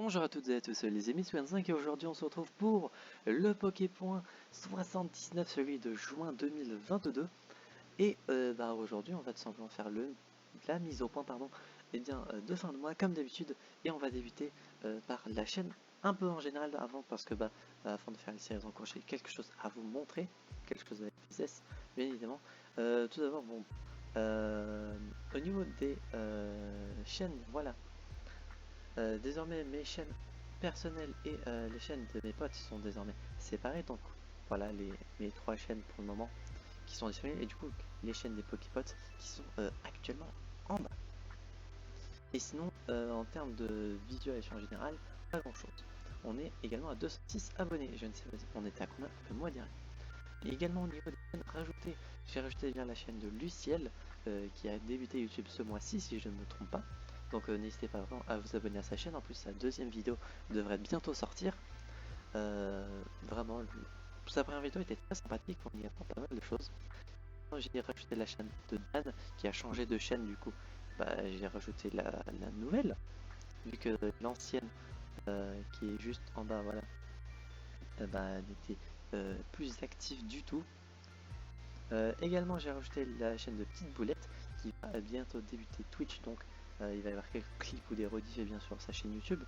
Bonjour à toutes et à tous, les amis Swan5 et aujourd'hui on se retrouve pour le Poképoint 79, celui de juin 2022. Et aujourd'hui on va tout simplement faire la mise au point de fin de mois comme d'habitude. Et on va débuter par la chaîne un peu en général avant parce que afin de faire les séries en cours, j'ai quelque chose à vous montrer, quelque chose avec FSS bien évidemment. Tout d'abord au niveau des chaînes, voilà. Désormais mes chaînes personnelles et les chaînes de mes potes sont désormais séparées, donc voilà mes trois chaînes pour le moment qui sont disponibles, et du coup les chaînes des Poképotes qui sont actuellement en bas. Et sinon en termes de visualisation en général, pas grand chose. On est également à 206 abonnés, je ne sais pas on était à combien le mois dernier. Et également au niveau des chaînes rajoutées, j'ai rajouté bien la chaîne de Luciel qui a débuté YouTube ce mois-ci si je ne me trompe pas. Donc n'hésitez pas vraiment à vous abonner à sa chaîne. En plus sa deuxième vidéo devrait bientôt sortir. Vraiment, sa première vidéo était très sympathique, on y apprend pas mal de choses. J'ai rajouté la chaîne de Dan qui a changé de chaîne du coup. J'ai rajouté la nouvelle, vu que l'ancienne qui est juste en bas, voilà, n'était plus active du tout. Également j'ai rajouté la chaîne de Petite Boulette qui va bientôt débuter Twitch, donc il va y avoir quelques clips ou des rediffs bien sûr sa chaîne YouTube.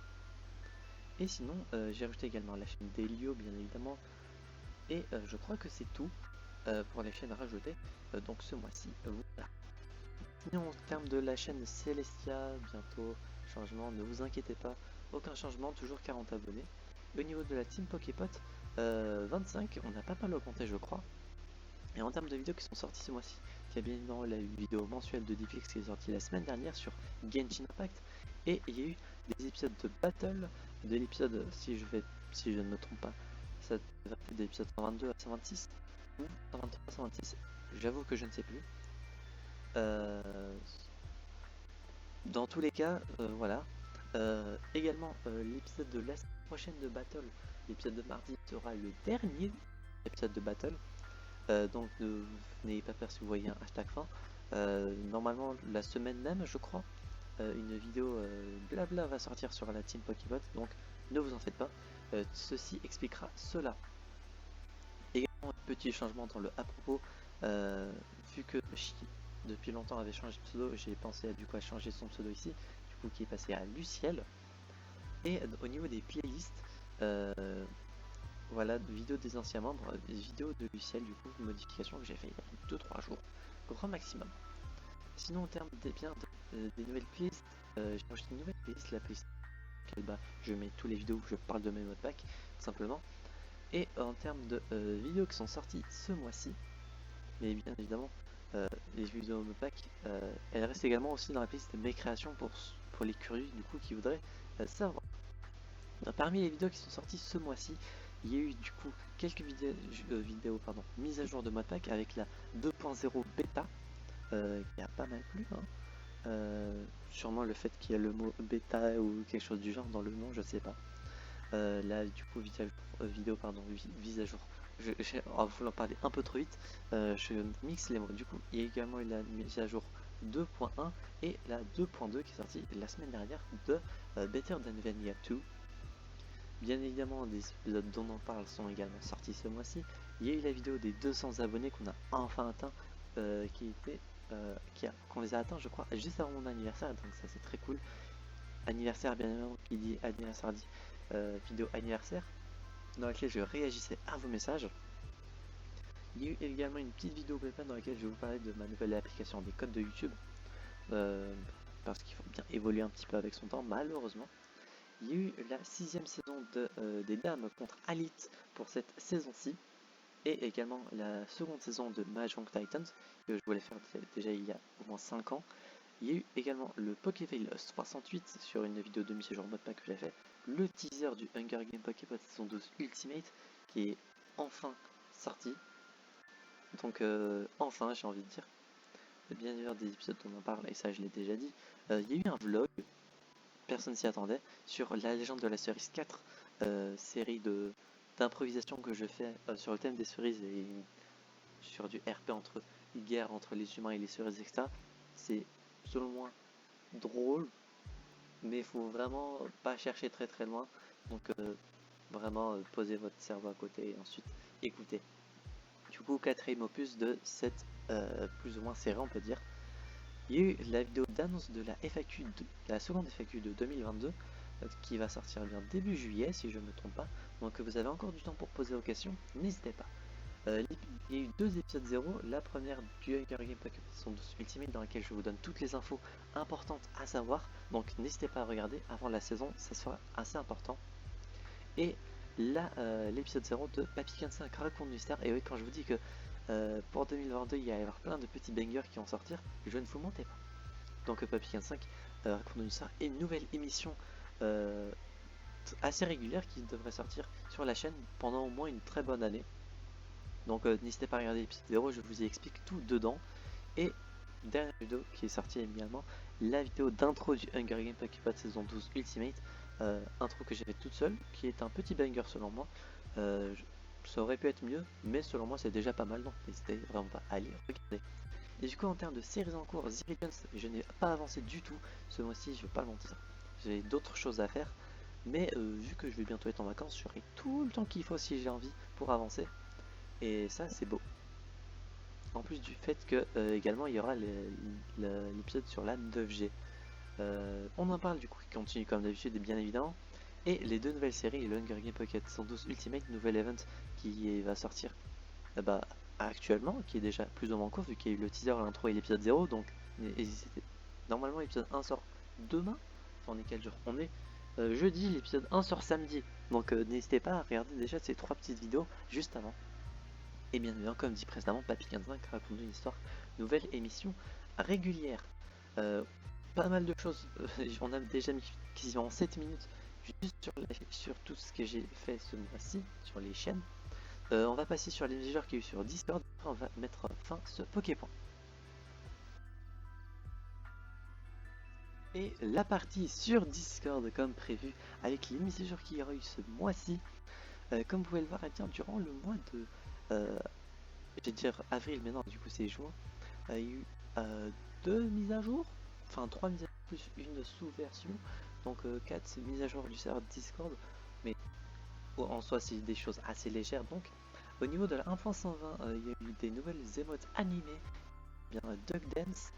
Et sinon j'ai rajouté également la chaîne d'Elio bien évidemment. Et je crois que c'est tout pour les chaînes rajoutées donc ce mois-ci. Voilà. Sinon en termes de la chaîne Celestia, bientôt changement, ne vous inquiétez pas, aucun changement, toujours 40 abonnés. Au niveau de la team Poképot, 25, on a pas mal augmenté je crois. Et en termes de vidéos qui sont sorties ce mois-ci, il y a bien évidemment la vidéo mensuelle de Dipix qui est sortie la semaine dernière sur Genshin Impact. Et il y a eu des épisodes de Battle, de l'épisode, si je ne me trompe pas, ça va être des épisodes 122 à 126, ou 123 à 126, j'avoue que je ne sais plus. Dans tous les cas, voilà. Également, l'épisode de la semaine prochaine de Battle, l'épisode de mardi sera le dernier épisode de Battle. Donc n'ayez pas peur si vous voyez un hashtag fin. Normalement la semaine même je crois, une vidéo blabla va sortir sur la team Pokébot, donc ne vous en faites pas, ceci expliquera cela. Également petit changement dans le à propos, vu que Chi depuis longtemps avait changé de pseudo, j'ai pensé du coup à changer son pseudo ici, du coup qui est passé à Luciel. Et au niveau des playlists, voilà, vidéos des anciens membres, des vidéos de Luciel, du coup, modification que j'ai fait il y a 2-3 jours, grand maximum. Sinon, en termes des nouvelles playlists, j'ai rajouté une nouvelle playlist, la playlist je mets tous les vidéos où je parle de mes modpacks, tout simplement. Et en termes de vidéos qui sont sorties ce mois-ci, mais bien évidemment, les vidéos modpack, elles restent également aussi dans la playlist de mes créations pour les curieux, du coup, qui voudraient savoir. Parmi les vidéos qui sont sorties ce mois-ci, il y a eu du coup quelques vidéos mise à jour de modpack avec la 2.0 bêta qui a pas mal plu. Sûrement le fait qu'il y a le mot bêta ou quelque chose du genre dans le nom, je sais pas. Là du coup mise à jour. On va en parler un peu trop vite. Je mixe les mots. Du coup, il y a également eu la mise à jour 2.1 et la 2.2 qui est sortie la semaine dernière de Better Than Vanilla 2. Bien évidemment, des épisodes dont on parle sont également sortis ce mois-ci. Il y a eu la vidéo des 200 abonnés qu'on a enfin atteint, qu'on les a atteints, je crois, juste avant mon anniversaire, donc ça c'est très cool. Anniversaire, bien évidemment, qui dit anniversaire dit vidéo anniversaire, dans laquelle je réagissais à vos messages. Il y a eu également une petite vidéo bêta dans laquelle je vais vous parler de ma nouvelle application des codes de YouTube, parce qu'il faut bien évoluer un petit peu avec son temps, malheureusement. Il y a eu la 6ème saison des Dames contre Alite pour cette saison-ci, et également la seconde saison de Mahjong Titans, que je voulais faire déjà il y a au moins 5 ans. Il y a eu également le Pokéfail 68 sur une vidéo de mise à jour modpack que j'ai fait, le teaser du Hunger Game Poképod saison 12 Ultimate qui est enfin sorti. Donc enfin, j'ai envie de dire. Bien sûr, des épisodes dont on parle, et ça je l'ai déjà dit. Il y a eu un vlog, personne s'y attendait, sur la légende de la cerise 4, série d'improvisation que je fais sur le thème des cerises et sur du RP entre guerre entre les humains et les cerises, etc. C'est selon moi drôle, mais il faut vraiment pas chercher très très loin. Donc vraiment posez votre cerveau à côté et ensuite écoutez. Du coup, quatrième opus de cette plus ou moins série, on peut dire. Il y a eu la vidéo d'annonce de la FAQ, la seconde FAQ de 2022, qui va sortir bien début juillet, si je ne me trompe pas. Donc vous avez encore du temps pour poser vos questions, n'hésitez pas. Il y a eu 2 épisodes 0, la première du Hunger Games Pokémon 12 Ultimate dans laquelle je vous donne toutes les infos importantes à savoir, donc n'hésitez pas à regarder avant la saison, ça sera assez important. Et là, l'épisode 0 de Papy 5 raconte une histoire, et oui, quand je vous dis que pour 2022 il va y avoir plein de petits bangers qui vont sortir, je ne vous mentais pas. Donc Papy 5 raconte une histoire et une nouvelle émission assez régulière qui devrait sortir sur la chaîne pendant au moins une très bonne année. Donc n'hésitez pas à regarder l'épisode 0, je vous y explique tout dedans. Et dernière vidéo qui est sortie également, la vidéo d'intro du Hunger Games Pokémon saison 12 Ultimate, intro que j'ai fait toute seule, qui est un petit banger selon moi. Ça aurait pu être mieux, mais selon moi c'est déjà pas mal, donc n'hésitez vraiment pas à aller regarder. Et du coup en termes de séries en cours, Ziricans, je n'ai pas avancé du tout ce mois-ci, je vais pas le mentir. J'ai d'autres choses à faire, mais vu que je vais bientôt être en vacances, j'aurai tout le temps qu'il faut si j'ai envie pour avancer. Et ça c'est beau. En plus du fait que également il y aura l'épisode sur la 9G. On en parle du coup qui continue comme d'habitude bien évidemment. Et les deux nouvelles séries, le Hunger Games Pocket 112 Ultimate, nouvel event qui va sortir actuellement, qui est déjà plus ou moins en cours vu qu'il y a eu le teaser, l'intro et l'épisode 0. Donc normalement l'épisode 1 sort demain. Enfin on est quel jour? On est jeudi, l'épisode 1 sort samedi. Donc n'hésitez pas à regarder déjà ces 3 petites vidéos juste avant. Et bien évidemment, comme dit précédemment, Papy 5 raconte une histoire, nouvelle émission régulière. Pas mal de choses, on a déjà mis quasiment 7 minutes juste sur tout ce que j'ai fait ce mois-ci, sur les chaînes. On va passer sur les mises à jour qu'il y a eu sur Discord, après on va mettre fin à ce Poképoint. Et la partie sur Discord comme prévu, avec les mises à jour qu'il y aura eu ce mois-ci. Comme vous pouvez le voir, bien, durant le mois de... je vais dire avril, mais non, du coup c'est juin. Il y a eu 2 mises à jour, enfin 3 mises à jour plus une sous-version, donc 4 mises à jour du serveur Discord, mais en soi c'est des choses assez légères. Donc au niveau de la 1.120, il y a eu des nouvelles émotes animées, bien Duck Dance,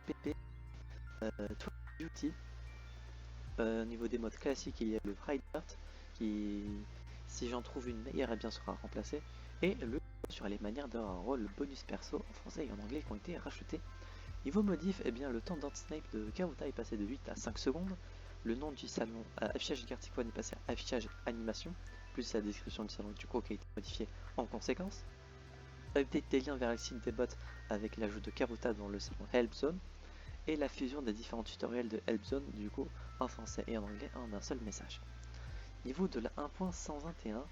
PP, Duty. Au niveau des modes classiques, il y a le Pride Art qui, si j'en trouve une meilleure, eh bien sera remplacé, et le sur les manières d'avoir un rôle bonus perso en français et en anglais qui ont été rachetés. Niveau modif, eh bien, le temps d'anti-snipe de Karuta est passé de 8 à 5 secondes. Le nom du salon affichage Gartic One est passé à affichage animation, plus la description du salon du coup qui a été modifiée en conséquence. Update des liens vers le site des bots avec l'ajout de Karuta dans le salon Help Zone. Et la fusion des différents tutoriels de Help Zone du coup en français et en anglais en un seul message. Niveau de la 1.121,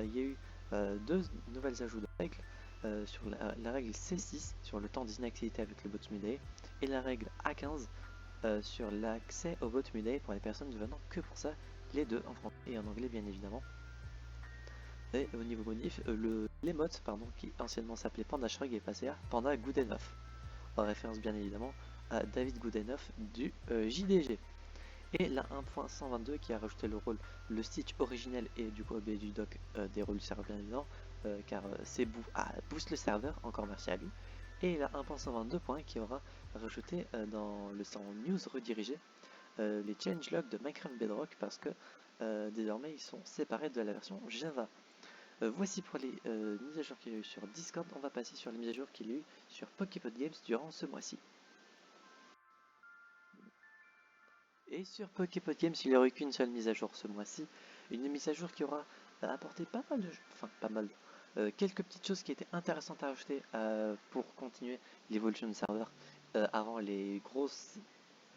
il y a eu 2 nouvelles ajouts de règles. Sur la règle C6 sur le temps d'inactivité avec le bot Midday et la règle A15 sur l'accès au bot Midday pour les personnes ne venant que pour ça, les deux en français et en anglais bien évidemment. Et au niveau modif, l'émote qui anciennement s'appelait Panda Shrug est passé à Panda Goodenough, en référence bien évidemment à David Goodenough du JDG. Et la 1.122 qui a rajouté le Stitch originel et du coup du doc des rôles du serveur bien évidemment, car Cebu boost le serveur, encore merci à lui. Et la 1.122 qui aura rajouté dans le salon news redirigé les changelogs de Minecraft Bedrock parce que désormais ils sont séparés de la version Java. Voici pour les mises à jour qu'il y a eu sur Discord. On va passer sur les mises à jour qu'il y a eu sur Poképod Games durant ce mois-ci. Et sur Poképod Games, il n'y aura eu qu'une seule mise à jour ce mois-ci. Une mise à jour qui aura apporté pas mal de... quelques petites choses qui étaient intéressantes à rajouter pour continuer l'évolution du serveur avant les grosses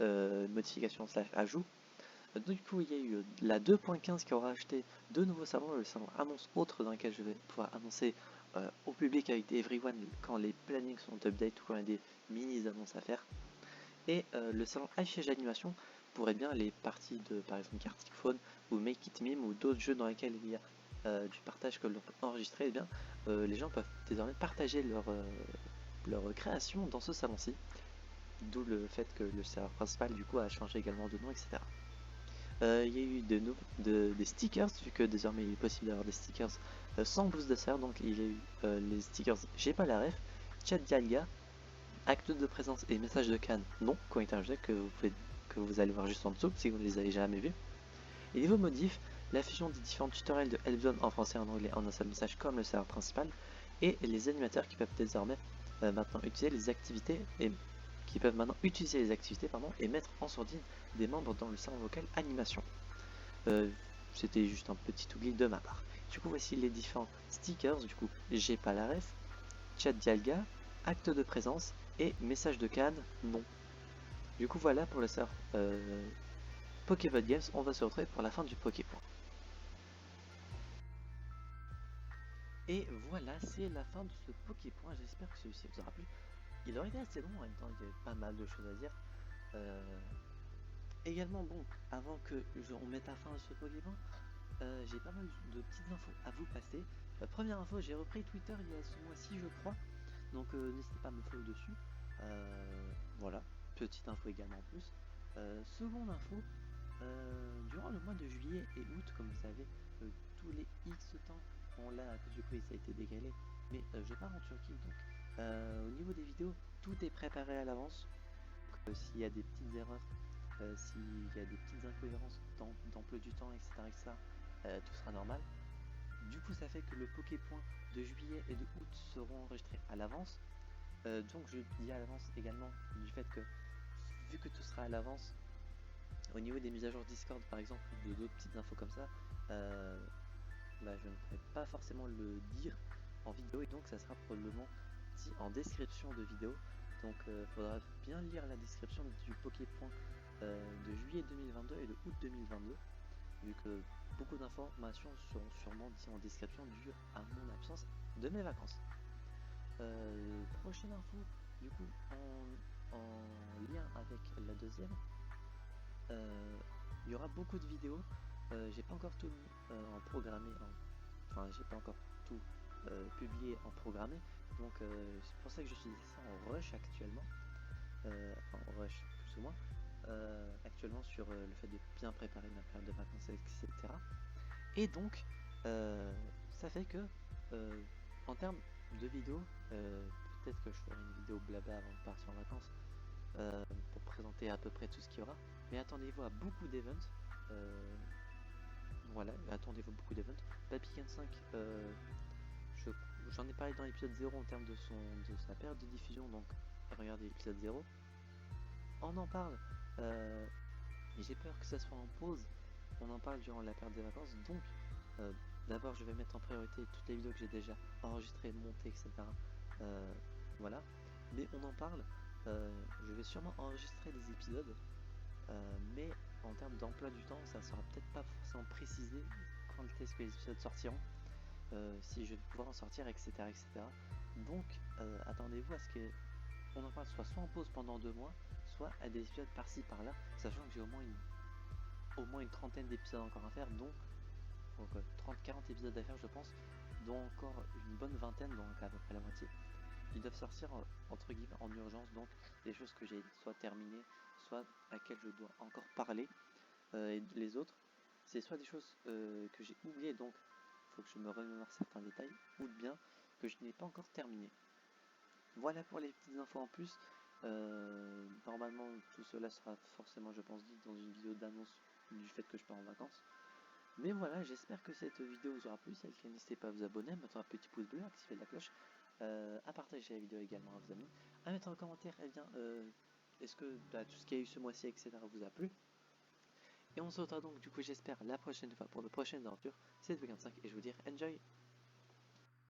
modifications / ajouts. Du coup, il y a eu la 2.15 qui aura acheté deux nouveaux salons, le salon annonce autre dans lequel je vais pouvoir annoncer au public avec des everyone quand les plannings sont update ou quand il y a des mini annonces à faire. Et le salon affichage animation pour bien les parties de par exemple Gartic Phone ou Make It Meme ou d'autres jeux dans lesquels il y a du partage que l'on peut enregistrer, bien les gens peuvent désormais partager leur création dans ce salon-ci. d'où le fait que le serveur principal du coup a changé également de nom, etc. Il y a eu des stickers, vu que désormais il est possible d'avoir des stickers sans boost de serveur. Donc il y a eu les stickers j'ai pas la ref, chat Dialga, acte de présence et message de Cannes non, qui ont été rajoutés, que vous allez voir juste en dessous si vous ne les avez jamais vus. Les niveaux modifs, la fusion des différents tutoriels de Helpzone en français et en anglais en un seul message comme le serveur principal, et les animateurs qui peuvent désormais maintenant utiliser les activités et mettre en sourdine des membres dans le serveur vocal animation. C'était juste un petit oubli de ma part. Du coup, voici les différents stickers. Du coup, j'ai pas la ref, chat Dialga, acte de présence et message de Cannes non. Du coup, voilà pour le serveur Pokéball Games. On va se retrouver pour la fin du Poképoint. Et voilà, c'est la fin de ce Poképoint. J'espère que celui-ci vous aura plu. Il aurait été assez long, en même temps, il y avait pas mal de choses à dire. Également, bon, avant que on mette à fin à ce Poképoint, j'ai pas mal de petites infos à vous passer. Première info, j'ai repris Twitter il y a ce mois-ci, je crois. Donc n'hésitez pas à me follow dessus. Voilà, petite info également en plus. Seconde info, durant le mois de juillet et août, comme vous savez, tous les X temps, bon là à cause du Covid ça a été décalé, mais je pars en Turquie, donc au niveau des vidéos, tout est préparé à l'avance. S'il y a des petites erreurs, s'il y a des petites incohérences d'emploi du temps, etc., tout sera normal. Du coup, ça fait que le Poképoint de juillet et de août seront enregistrés à l'avance. Donc je dis à l'avance également du fait que, vu que tout sera à l'avance, au niveau des mises à jour Discord par exemple, ou d'autres petites infos comme ça, je ne pourrai pas forcément le dire en vidéo, et donc ça sera probablement dit en description de vidéo. Donc il faudra bien lire la description du Poképoint de juillet 2022 et de août 2022, vu que beaucoup d'informations seront sûrement dites en description due à mon absence de mes vacances. Prochaine info, du coup, en lien avec la deuxième, il y aura beaucoup de vidéos. J'ai pas encore tout en programmé, j'ai pas encore tout publié en programmé, donc c'est pour ça que je suis ça en rush actuellement, en rush plus ou moins, actuellement sur le fait de bien préparer ma période de vacances, etc. Et donc, ça fait que, en termes de vidéos, peut-être que je ferai une vidéo blabla avant de partir en vacances, pour présenter à peu près tout ce qu'il y aura. Mais attendez-vous à beaucoup d'events. Voilà, attendez-vous beaucoup d'events. Papycan 5, j'en ai parlé dans l'épisode 0 en termes de sa période de diffusion, donc regardez l'épisode 0. On en parle, j'ai peur que ça soit en pause. On en parle durant la période des vacances, donc d'abord je vais mettre en priorité toutes les vidéos que j'ai déjà enregistrées, montées, etc. Voilà, mais on en parle. Je vais sûrement enregistrer des épisodes, mais en termes d'emploi du temps, ça sera peut-être pas forcément précisé quand est-ce que les épisodes sortiront, si je vais pouvoir en sortir, etc., etc. Donc attendez-vous à ce que on en parle soit en pause pendant 2 mois, soit à des épisodes par-ci par-là, sachant que j'ai au moins une trentaine d'épisodes encore à faire, dont 30-40 épisodes à faire je pense, dont encore une bonne vingtaine, donc à peu près la moitié. Ils doivent sortir entre guillemets en urgence, donc des choses que j'ai soit terminées, soit à laquelle je dois encore parler. Et les autres, c'est soit des choses que j'ai oubliées, donc il faut que je me remémore certains détails, ou bien que je n'ai pas encore terminé. Voilà pour les petites infos en plus. Normalement tout cela sera forcément, je pense, dit dans une vidéo d'annonce du fait que je pars en vacances. Mais voilà, j'espère que cette vidéo vous aura plu. Si elle n'hésitez pas à vous abonner, à mettre un petit pouce bleu, à activer la cloche, à partager la vidéo également à vos amis, à mettre en commentaire, est-ce que tout ce qu'il y a eu ce mois-ci, etc. vous a plu. Et on se retrouve donc du coup j'espère la prochaine fois pour de prochaines aventures. C'est 5 et je vous dis enjoy.